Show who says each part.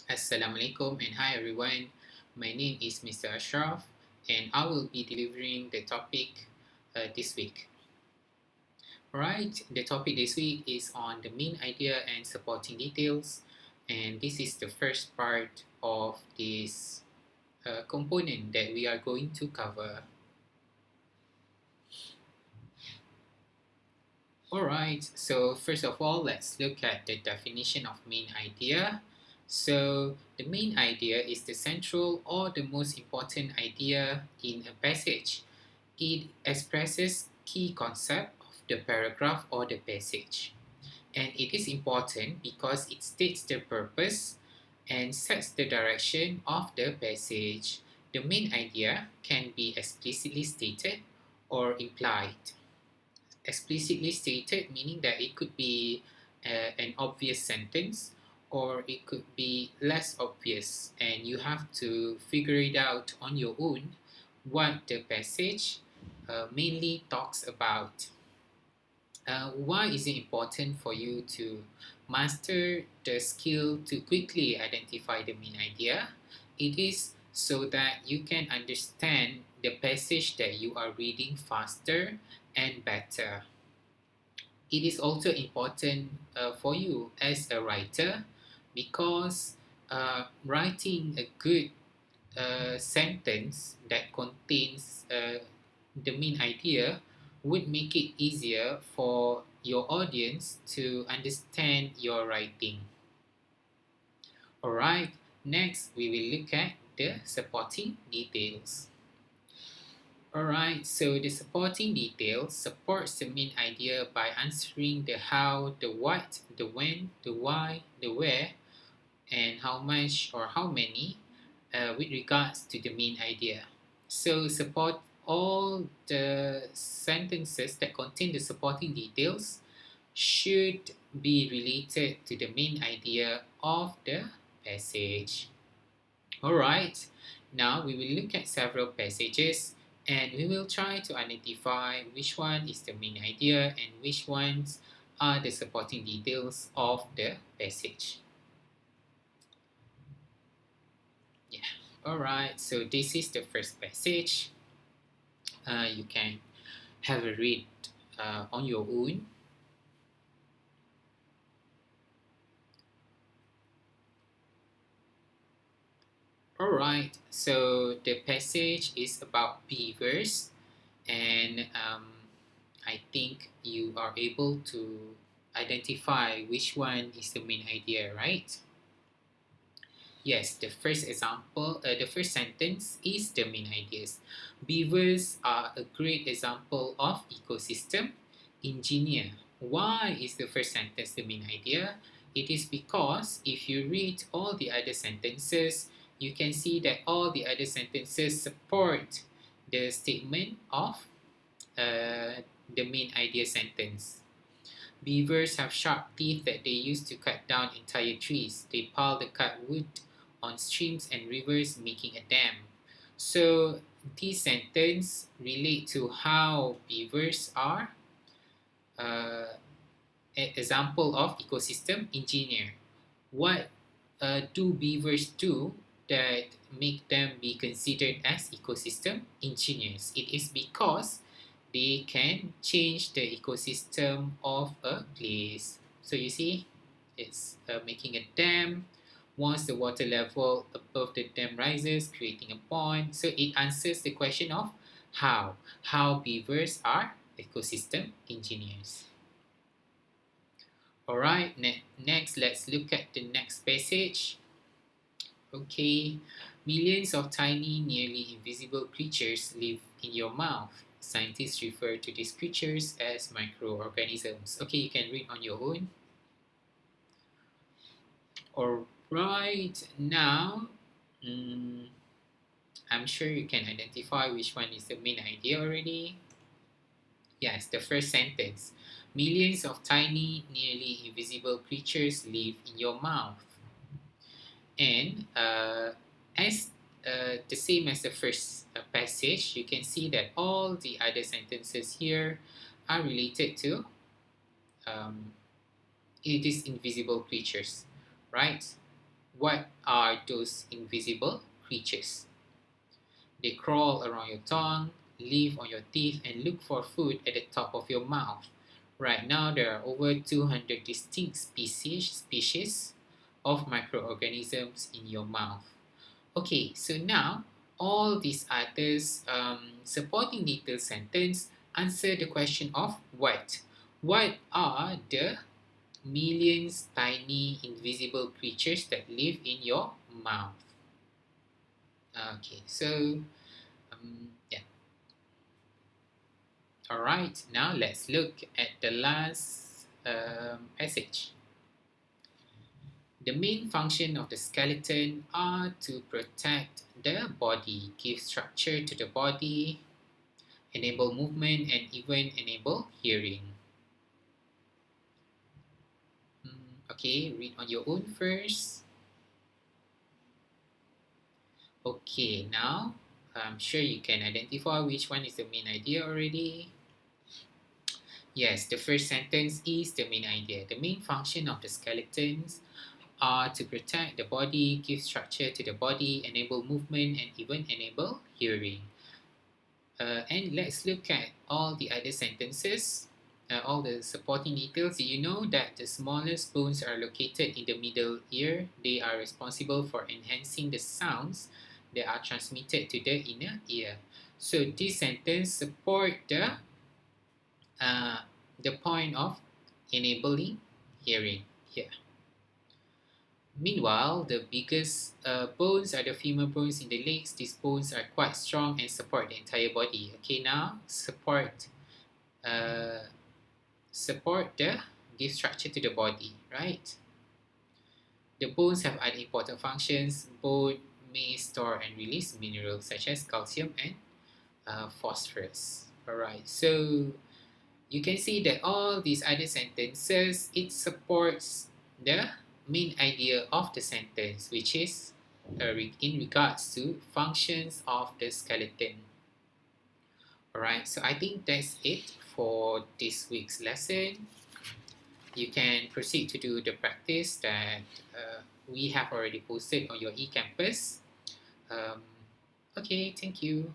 Speaker 1: Assalamualaikum and hi everyone. My name is Mr. Ashraf and I will be delivering the topic this week. Alright, the topic this week is on the main idea and supporting details, and this is the first part of this component that we are going to cover. Alright, so first of all, let's look at the definition of main idea. So, the main idea is the central or the most important idea in a passage. It expresses key concept of the paragraph or the passage. And it is important because it states the purpose and sets the direction of the passage. The main idea can be explicitly stated or implied. Explicitly stated meaning that it could be an obvious sentence or it could be less obvious and you have to figure it out on your own what the passage mainly talks about. Why is it important for you to master the skill to quickly identify the main idea? It is so that you can understand the passage that you are reading faster and better. It is also important for you as a writer because writing a good sentence that contains the main idea would make it easier for your audience to understand your writing. Alright, next we will look at the supporting details. Alright, so the supporting details supports the main idea by answering the how, the what, the when, the why, the where, and how much or how many with regards to the main idea. So support all the sentences that contain the supporting details should be related to the main idea of the passage. Alright, now we will look at several passages and we will try to identify which one is the main idea and which ones are the supporting details of the passage. Yeah, alright, so this is the first passage. You can have a read on your own. Alright, so the passage is about beavers, and I think you are able to identify which one is the main idea, right? Yes, the first sentence is the main ideas. Beavers are a great example of ecosystem engineer. Why is the first sentence the main idea? It is because if you read all the other sentences, you can see that all the other sentences support the statement of the main idea sentence. Beavers have sharp teeth that they use to cut down entire trees. They pile the cut wood on streams and rivers, making a dam. So this sentence relate to how beavers are an example of ecosystem engineer. What do beavers do that make them be considered as ecosystem engineers? It is because they can change the ecosystem of a place. So you see, it's making a dam. Once the water level above the dam rises, creating a pond. So it answers the question of how beavers are ecosystem engineers. Alright, next let's look at the next passage. Okay, millions of tiny, nearly invisible creatures live in your mouth. Scientists refer to these creatures as microorganisms. Okay, you can read on your own. Alright, now I'm sure you can identify which one is the main idea already. Yes, the first sentence. Millions of tiny, nearly invisible creatures live in your mouth. And as the same as the first passage, you can see that all the other sentences here are related to it is invisible creatures, right? What are those invisible creatures? They crawl around your tongue, live on your teeth, and look for food at the top of your mouth. Right now, there are over 200 distinct species of microorganisms in your mouth. Okay, so now all these others supporting detailed sentence answer the question of what. What are the millions tiny invisible creatures that live in your mouth? Okay, so yeah. All right, now let's look at the last passage. The main function of the skeleton are to protect the body, give structure to the body, enable movement, and even enable hearing. Okay, read on your own first. Okay, now I'm sure you can identify which one is the main idea already. Yes, the first sentence is the main idea. The main function of the skeletons are to protect the body, give structure to the body, enable movement, and even enable hearing. And let's look at all the other sentences, all the supporting details. You know that the smallest bones are located in the middle ear. They are responsible for enhancing the sounds that are transmitted to the inner ear. So this sentence support the point of enabling hearing here. Meanwhile, the biggest bones are the femur bones in the legs. These bones are quite strong and support the entire body. Okay, now support the give structure to the body, right? The bones have other important functions. Bone may store and release minerals such as calcium and phosphorus. Alright, so you can see that all these other sentences, it supports the main idea of the sentence, which is in regards to functions of the skeleton. Alright, so I think that's it for this week's lesson. You can proceed to do the practice that we have already posted on your eCampus. Okay, thank you.